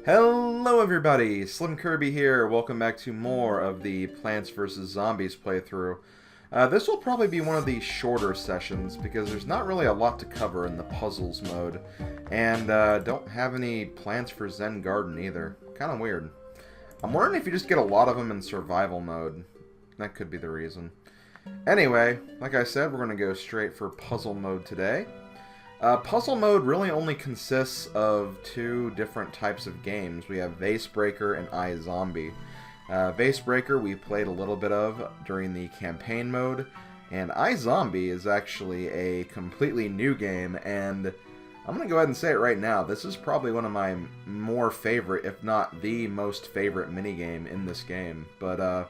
Hello everybody, SlimKirby here. Welcome back to more of the Plants vs. Zombies playthrough. This will probably be one of the shorter sessions because there's not really a lot to cover in the puzzles mode. And don't have any plants for Zen Garden either. Kind of weird. I'm wondering if you just get a lot of them in survival mode. That could be the reason. Anyway, like I said, we're going to go straight for puzzle mode today. Puzzle mode really only consists of two different types of games. We have VaseBreaker and iZombie. VaseBreaker we played a little bit of during the campaign mode, and iZombie is actually a completely new game, and I'm going to go ahead and say it right now. This is probably one of my more favorite, if not the most favorite minigame in this game. But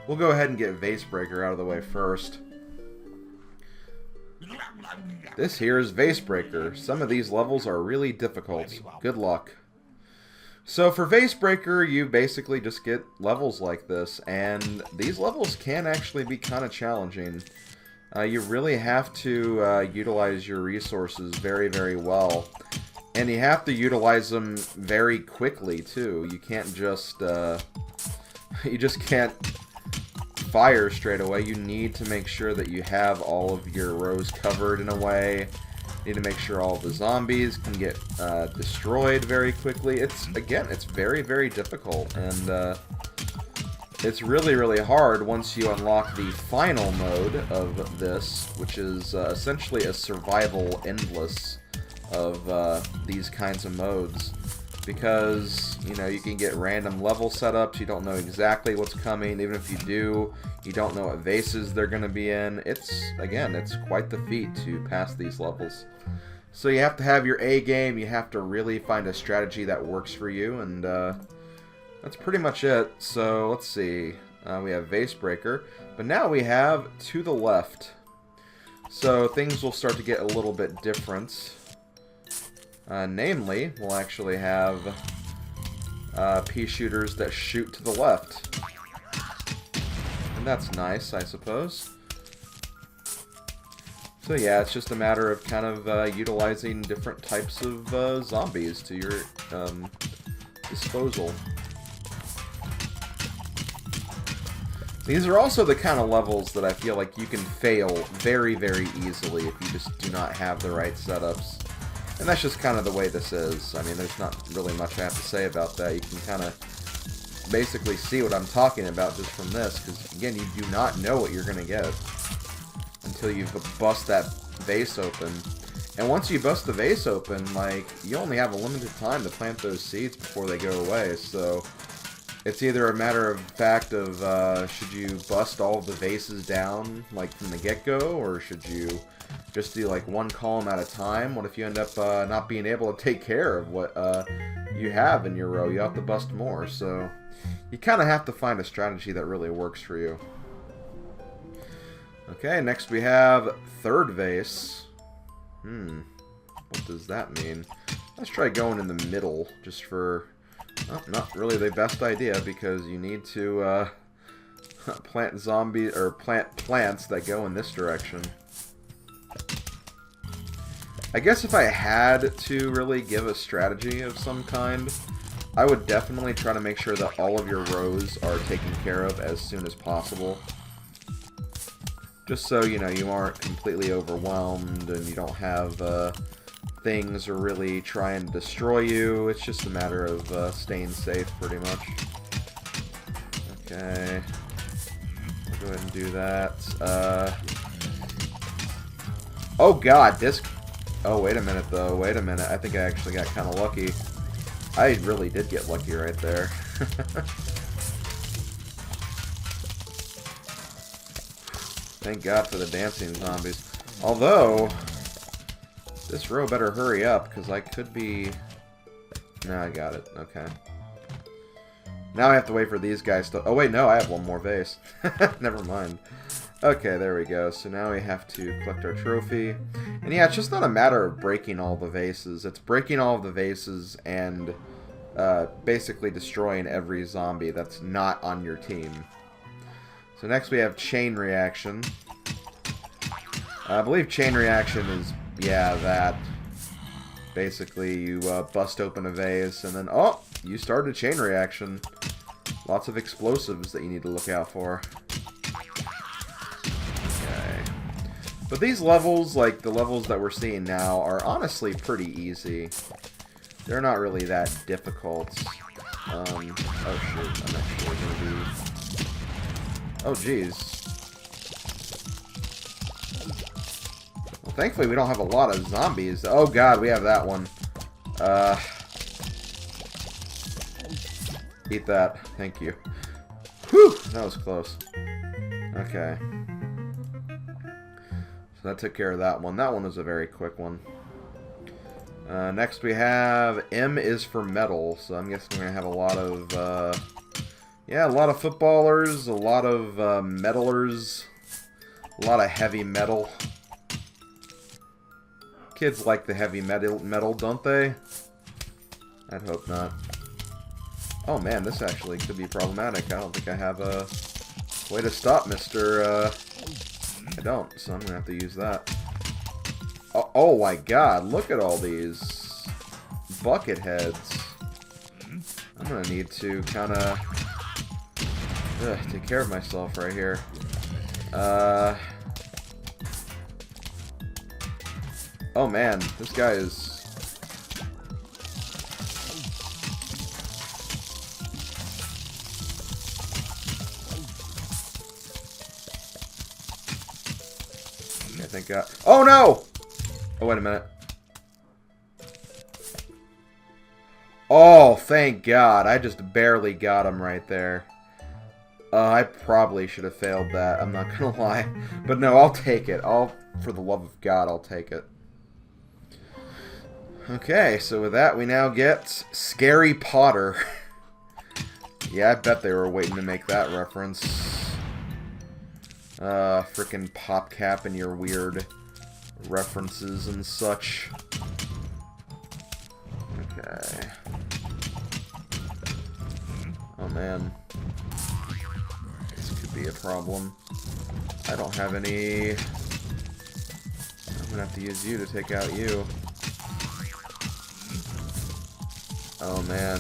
we'll go ahead and get VaseBreaker out of the way first. This here is VaseBreaker. Some of these levels are really difficult. Good luck. So for VaseBreaker, you basically just get levels like this, and these levels can actually be kind of challenging. You really have to utilize your resources very, very well. And you have to utilize them very quickly, too. You can't just... you just can't fire straight away. You need to make sure that you have all of your rows covered in a way. You need to make sure all of the zombies can get destroyed very quickly. It's very, very difficult, and it's really, really hard once you unlock the final mode of this, which is essentially a survival endless of these kinds of modes. Because, you know, you can get random level setups, you don't know exactly what's coming, even if you do, you don't know what vases they're going to be in. Again, it's quite the feat to pass these levels. So you have to have your A game, you have to really find a strategy that works for you, and that's pretty much it. So, let's see, we have VaseBreaker, but now we have To the Left. So things will start to get a little bit different. Namely, we'll actually have pea shooters that shoot to the left. And that's nice, I suppose. So yeah, it's just a matter of kind of utilizing different types of zombies to your disposal. These are also the kind of levels that I feel like you can fail very, very easily if you just do not have the right setups. And that's just kind of the way this is. I mean, there's not really much I have to say about that. You can kind of basically see what I'm talking about just from this, because, again, you do not know what you're going to get until you bust that vase open. And once you bust the vase open, like, you only have a limited time to plant those seeds before they go away, so it's either a matter of fact of should you bust all of the vases down, like, from the get-go, or should you just do like one column at a time? What if you end up not being able to take care of what you have in your row? You have to bust more, so you kind of have to find a strategy that really works for you. Okay, next we have third vase. What does that mean? Let's try going in the middle, just for... Oh, not really the best idea, because you need to plant zombies, or plant plants that go in this direction. I guess if I had to really give a strategy of some kind, I would definitely try to make sure that all of your rows are taken care of as soon as possible. Just so, you know, you aren't completely overwhelmed and you don't have things really trying to destroy you. It's just a matter of staying safe, pretty much. Okay. I'll go ahead and do that. Oh god, this... Oh, wait a minute, though. Wait a minute. I think I actually got kind of lucky. I really did get lucky right there. Thank God for the dancing zombies. Although, this row better hurry up, because I could be... No, I got it. Okay. Now I have to wait for these guys to... Oh, wait, no, I have one more vase. Never mind. Okay, there we go. So now we have to collect our trophy. And yeah, it's just not a matter of breaking all the vases. It's breaking all of the vases and basically destroying every zombie that's not on your team. So next we have Chain Reaction. I believe Chain Reaction is, yeah, that. Basically, you bust open a vase and then, oh, you start a chain reaction. Lots of explosives that you need to look out for. Okay. But these levels, like the levels that we're seeing now, are honestly pretty easy. They're not really that difficult. Oh shoot, I'm actually gonna be... Oh jeez. Well, thankfully we don't have a lot of zombies. Oh god, we have that one. Eat that. Thank you. Whew! That was close. Okay. So that took care of that one. That one was a very quick one. Next we have M is for metal. So I'm guessing we're going to have a lot of, yeah, a lot of footballers, a lot of metalers, a lot of heavy metal. Kids like the heavy metal, don't they? I'd hope not. Oh man, this actually could be problematic. I don't think I have a way to stop Mr. I don't, so I'm going to have to use that. Oh my god, look at all these bucket heads. I'm going to need to kind of take care of myself right here. Oh man, this guy is... I think oh no! Oh, wait a minute. Oh, thank God. I just barely got him right there. I probably should have failed that. I'm not gonna lie. But no, I'll take it. For the love of God, I'll take it. Okay, so with that, we now get Scary Potter. Yeah, I bet they were waiting to make that reference. Frickin' PopCap and your weird references and such. Okay. Oh man. This could be a problem. I don't have any... I'm gonna have to use you to take out you. Oh man.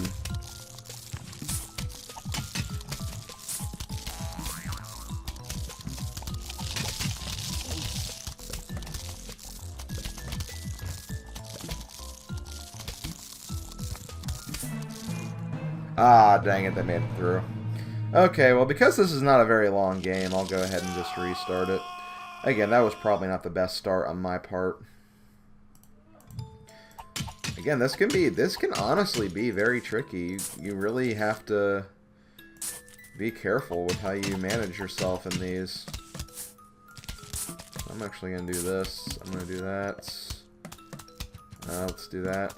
Ah, dang it, they made it through. Okay, well, because this is not a very long game, I'll go ahead and just restart it. Again, that was probably not the best start on my part. Again, this can honestly be very tricky. You really have to be careful with how you manage yourself in these. I'm actually going to do this. I'm going to do that. Let's do that.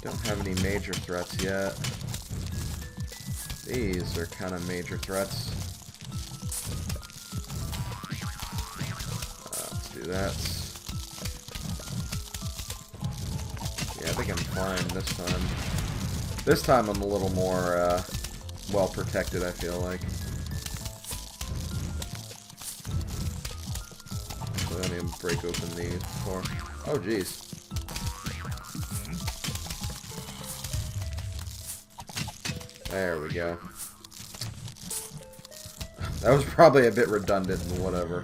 Don't have any major threats yet. These are kind of major threats. Let's do that. Yeah, I think I'm fine this time. This time I'm a little more well protected, I feel like. So let me break open these before. Oh, jeez. There we go. That was probably a bit redundant, but whatever.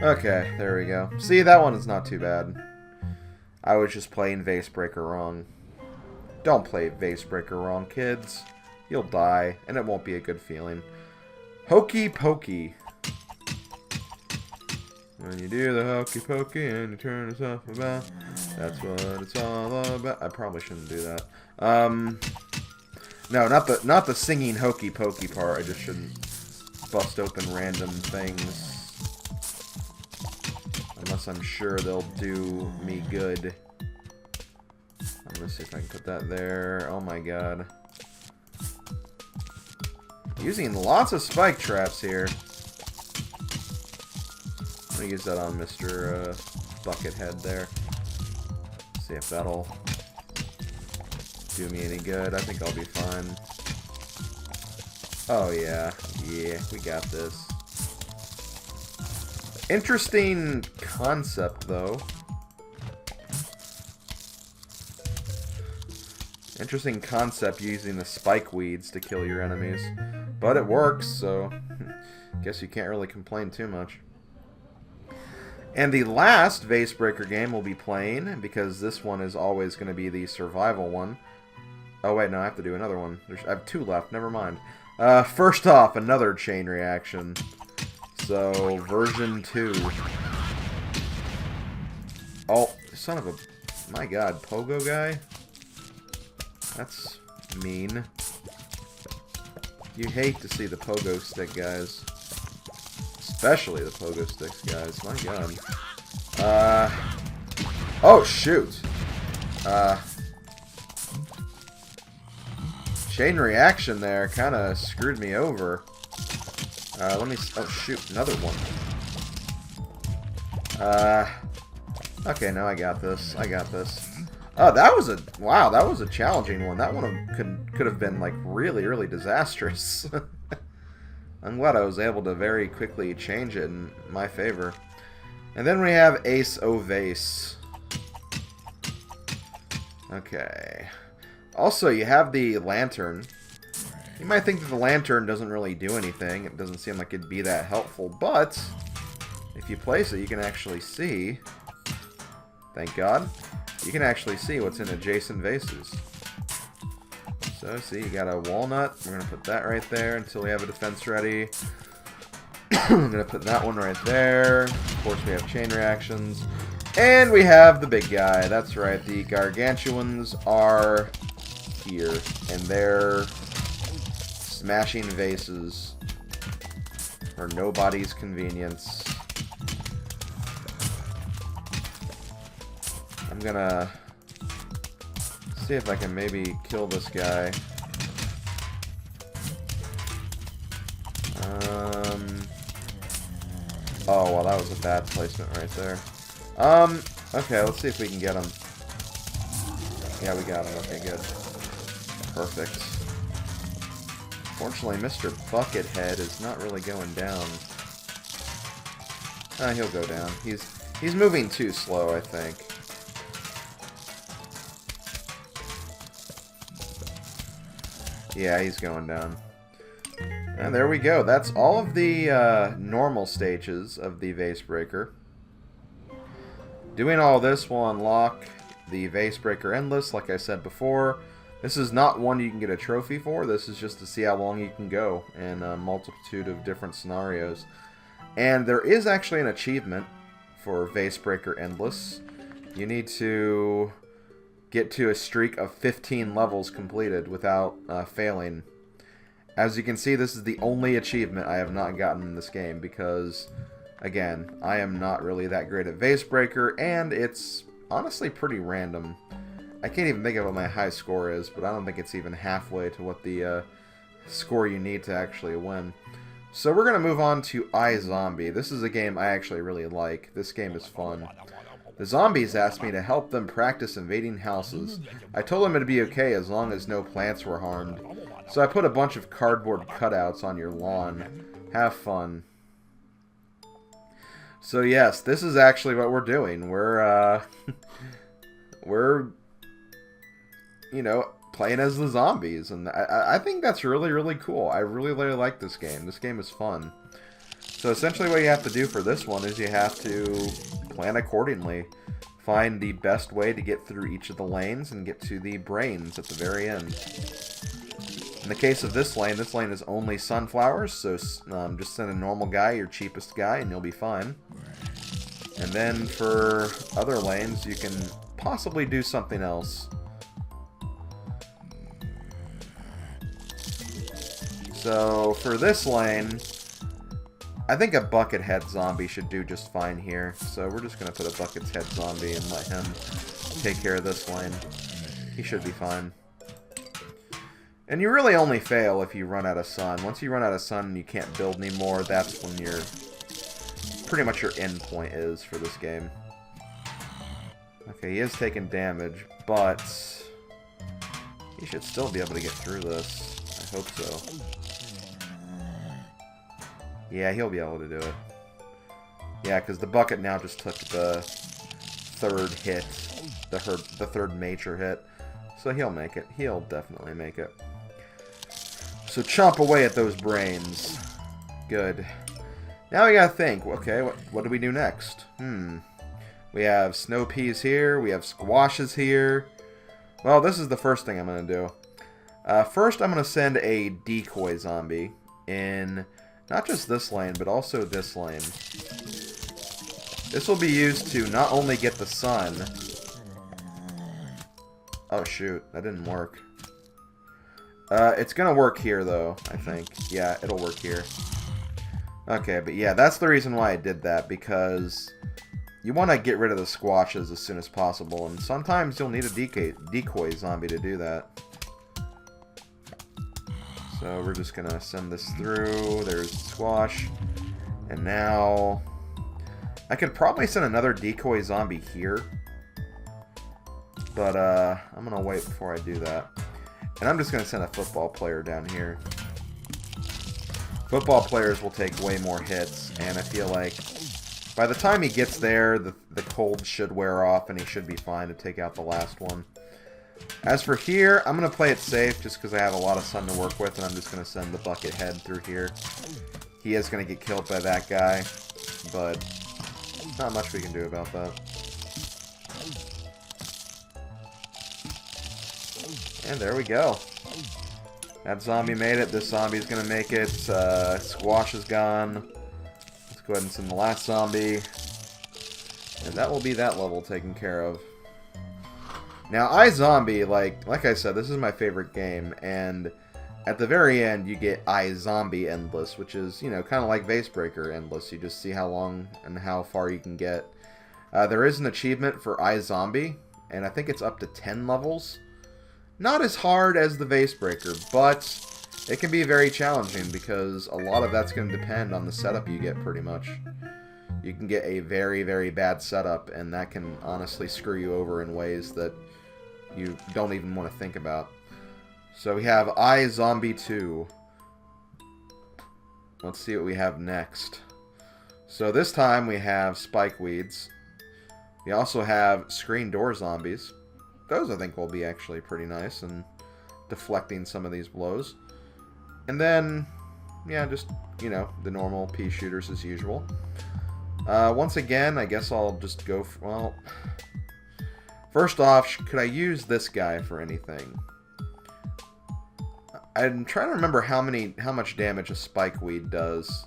Okay, there we go. See, that one is not too bad. I was just playing VaseBreaker wrong. Don't play VaseBreaker wrong, kids. You'll die, and it won't be a good feeling. Hokey pokey. When you do the hokey pokey and you turn yourself about, that's what it's all about. I probably shouldn't do that. No, not the singing hokey pokey part. I just shouldn't bust open random things. Unless I'm sure they'll do me good. I'm gonna see if I can put that there. Oh my god. Using lots of spike traps here. I'm gonna use that on Mr. Buckethead there. See if that'll do me any good. I think I'll be fine. Oh yeah. Yeah, we got this. Interesting concept, though. Interesting concept using the spike weeds to kill your enemies. But it works, so guess you can't really complain too much. And the last VaseBreaker game we'll be playing, because this one is always going to be the survival one. Oh wait, no, I have to do another one. I have 2 left, never mind. First off, another chain reaction. So, version 2. Oh, son of a... My god, Pogo guy? That's mean. You hate to see the Pogo stick guys. Especially the Pogo sticks guys, my god. Oh shoot! Chain reaction there kinda screwed me over. Let me... Oh shoot, another one. Okay, now I got this. I got this. Oh, that was a... Wow, that was a challenging one. That one could have been, like, really, really disastrous. I'm glad I was able to very quickly change it in my favor. And then we have Ace O Vase. Okay. Also, you have the lantern. You might think that the lantern doesn't really do anything. It doesn't seem like it'd be that helpful, but if you place it, you can actually see... Thank God. You can actually see what's in adjacent vases. So, see, you got a walnut. We're going to put that right there until we have a defense ready. I'm going to put that one right there. Of course, we have chain reactions. And we have the big guy. That's right, the gargantuans are here. And they're smashing vases for nobody's convenience. I'm gonna see if I can maybe kill this guy. Oh, well, that was a bad placement right there. Okay, let's see if we can get him. Yeah, we got him. Okay, good. Perfect. Fortunately, Mr. Buckethead is not really going down. He'll go down. He's moving too slow, I think. Yeah, he's going down. And there we go. That's all of the normal stages of the VaseBreaker. Doing all this will unlock the VaseBreaker Endless, like I said before. This is not one you can get a trophy for. This is just to see how long you can go in a multitude of different scenarios. And there is actually an achievement for VaseBreaker Endless. You need to get to a streak of 15 levels completed without failing. As you can see, this is the only achievement I have not gotten in this game because, again, I am not really that great at VaseBreaker, and it's honestly pretty random. I can't even think of what my high score is, but I don't think it's even halfway to what the score you need to actually win. So we're going to move on to iZombie. This is a game I actually really like. This game is fun. The zombies asked me to help them practice invading houses. I told them it'd be okay as long as no plants were harmed. So I put a bunch of cardboard cutouts on your lawn. Have fun. So yes, this is actually what we're doing. We're, you know, playing as the zombies. And I think that's really, really cool. I really, really like this game. This game is fun. So essentially what you have to do for this one is you have to plan accordingly. Find the best way to get through each of the lanes and get to the brains at the very end. In the case of this lane is only sunflowers, so just send a normal guy, your cheapest guy, and you'll be fine. And then for other lanes, you can possibly do something else. So for this lane, I think a Buckethead zombie should do just fine here. So we're just going to put a Buckethead zombie and let him take care of this lane. He should be fine. And you really only fail if you run out of sun. Once you run out of sun and you can't build anymore, that's when your pretty much your end point is for this game. Okay, he is taking damage, but he should still be able to get through this. I hope so. Yeah, he'll be able to do it. Yeah, because the bucket now just took the third hit, the third major hit. So he'll make it. He'll definitely make it. So chomp away at those brains. Good. Now we gotta think. Okay, what do we do next? We have snow peas here. We have squashes here. Well, this is the first thing I'm gonna do. First, I'm gonna send a decoy zombie in not just this lane, but also this lane. This will be used to not only get the sun. Oh shoot, that didn't work. It's gonna work here though, I think. Yeah, it'll work here. Okay, but yeah, that's the reason why I did that, because you want to get rid of the squashes as soon as possible, and sometimes you'll need a decoy zombie to do that. So we're just gonna send this through. There's the squash. And now I could probably send another decoy zombie here. But I'm gonna wait before I do that. And I'm just gonna send a football player down here. Football players will take way more hits, and I feel like by the time he gets there, the cold should wear off and he should be fine to take out the last one. As for here, I'm going to play it safe just because I have a lot of sun to work with, and I'm just going to send the bucket head through here. He is going to get killed by that guy, but not much we can do about that. And there we go. That zombie made it. This zombie's going to make it. Squash is gone. Let's go ahead and send the last zombie. And that will be that level taken care of. Now, iZombie, like I said, this is my favorite game, and at the very end, you get iZombie Endless, which is, you know, kind of like VaseBreaker Endless. You just see how long and how far you can get. There is an achievement for iZombie, and I think it's up to 10 levels. Not as hard as the VaseBreaker, but it can be very challenging because a lot of that's going to depend on the setup you get, pretty much. You can get a very, very bad setup, and that can honestly screw you over in ways that you don't even want to think about. So we have iZombie 2. Let's see what we have next. So this time we have spikeweeds. We also have screen door zombies. Those I think will be actually pretty nice and deflecting some of these blows. And then, yeah, just, you know, the normal pea shooters as usual. Once again, I guess I'll just go for, well, first off, could I use this guy for anything? I'm trying to remember how much damage a spikeweed does.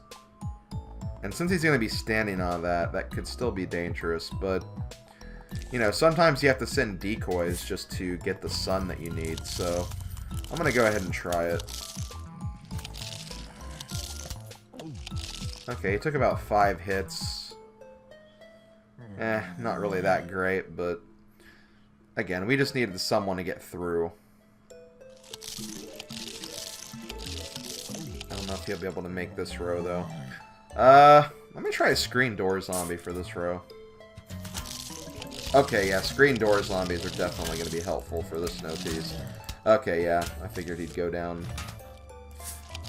And since he's going to be standing on that, that could still be dangerous, but, you know, sometimes you have to send decoys just to get the sun that you need, so I'm going to go ahead and try it. Okay, he took about 5 hits. Not really that great, but again, we just needed someone to get through. I don't know if he'll be able to make this row, though. Let me try a screen door zombie for this row. Okay, yeah, screen door zombies are definitely going to be helpful for the snow peas. Okay, yeah, I figured he'd go down.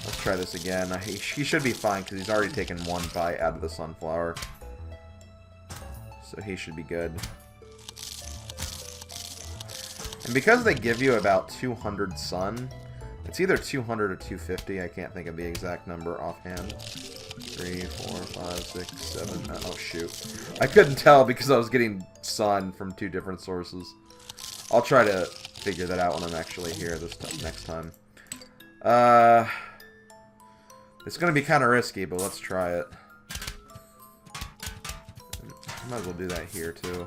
Let's try this again. He should be fine because he's already taken 1 bite out of the sunflower. So he should be good. And because they give you about 200 sun, it's either 200 or 250. I can't think of the exact number offhand. 3, 4, 5, 6, 7. Oh, shoot. I couldn't tell because I was getting sun from 2 different sources. I'll try to figure that out when I'm actually here next time. It's going to be kind of risky, but let's try it. Might as well do that here, too.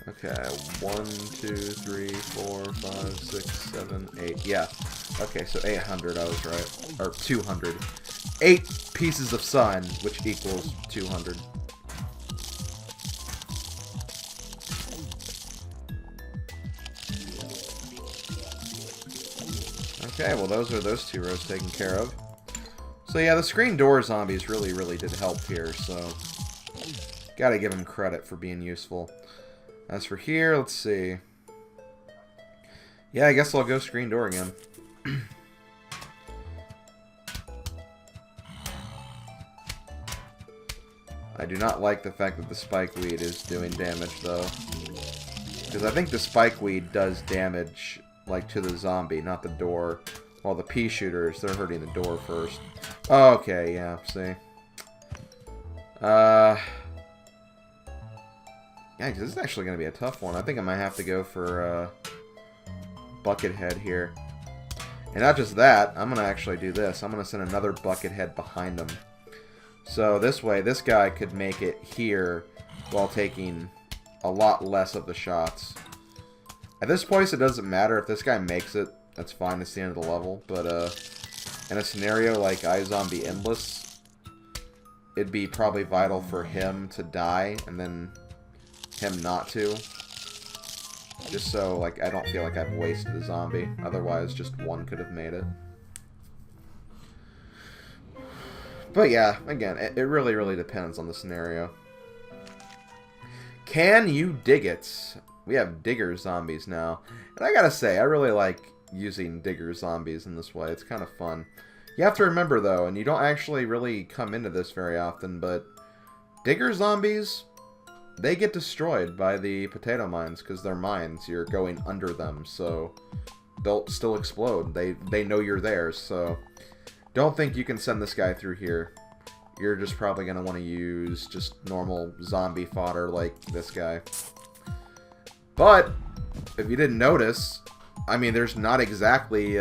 Okay, 1, 2, 3, 4, 5, 6, 7, 8. Yeah. Okay, so 800, I was right. Or 200. 8 pieces of sun, which equals 200. Okay, well those are those 2 rows taken care of. So yeah, the screen door zombies really did help here, so gotta give them credit for being useful. As for here, let's see. Yeah, I guess I'll go screen door again. I do not like the fact that the spikeweed is doing damage, though. Because I think the spikeweed does damage, like, to the zombie, not the door. While the pea shooters, they're hurting the door first. Okay, yeah, see. Yeah, because this is actually going to be a tough one. I think I might have to go for Buckethead here. And not just that, I'm going to actually do this. I'm going to send another Buckethead behind him. So this way, this guy could make it here while taking a lot less of the shots. At this point, it doesn't matter if this guy makes it. That's fine. It's the end of the level. But in a scenario like iZombie Endless, it'd be probably vital for him to die and then him not to. Just so like I don't feel like I've wasted a zombie. Otherwise, just one could have made it. But yeah, again, it really, really depends on the scenario. Can you dig it? We have digger zombies now. And I gotta say, I really like using digger zombies in this way. It's kind of fun. You have to remember, though, and you don't actually really come into this very often, but digger zombies, they get destroyed by the potato mines because they're mines. You're going under them, so they'll still explode. They know you're there, so don't think you can send this guy through here. You're just probably going to want to use just normal zombie fodder like this guy. But if you didn't notice, I mean, there's not exactly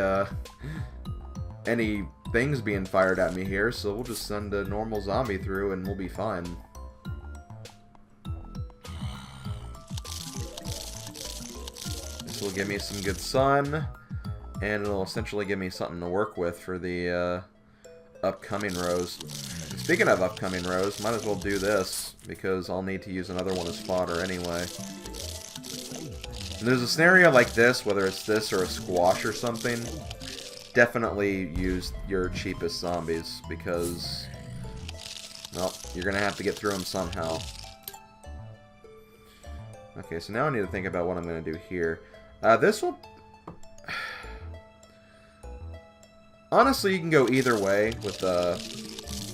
any things being fired at me here, so we'll just send a normal zombie through and we'll be fine. This will give me some good sun, and it'll essentially give me something to work with for the upcoming rows. Speaking of upcoming rows, might as well do this, because I'll need to use another one as fodder anyway. And there's a scenario like this, whether it's this or a squash or something, definitely use your cheapest zombies, because, well, you're going to have to get through them somehow. Okay, so now I need to think about what I'm going to do here. This will... Honestly, you can go either way with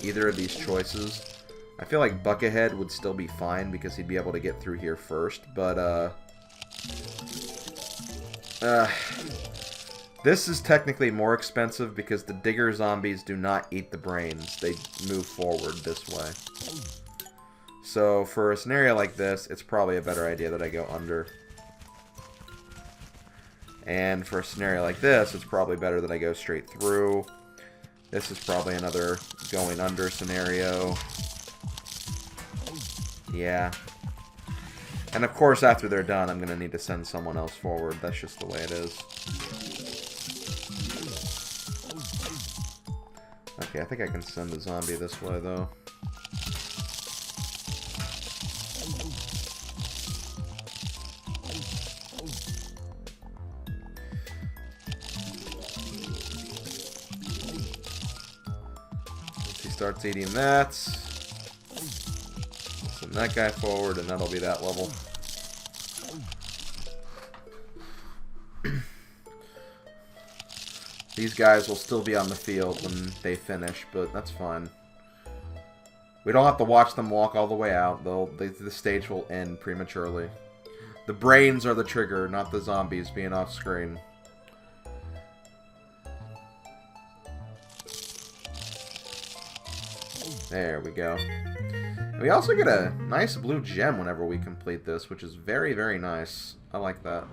either of these choices. I feel like Buckethead would still be fine because he'd be able to get through here first, but this is technically more expensive because the digger zombies do not eat the brains. They move forward this way. So for a scenario like this, it's probably a better idea that I go under. And for a scenario like this, it's probably better that I go straight through. This is probably another going under scenario. Yeah. And of course, after they're done, I'm going to need to send someone else forward. That's just the way it is. Okay, I think I can send a zombie this way, though. Starts eating that. Send that guy forward, and that'll be that level. These guys will still be on the field when they finish, but that's fine. We don't have to watch them walk all the way out. The stage will end prematurely. The brains are the trigger, not the zombies being off screen. There we go. And we also get a nice blue gem whenever we complete this, which is very, very nice. I like that.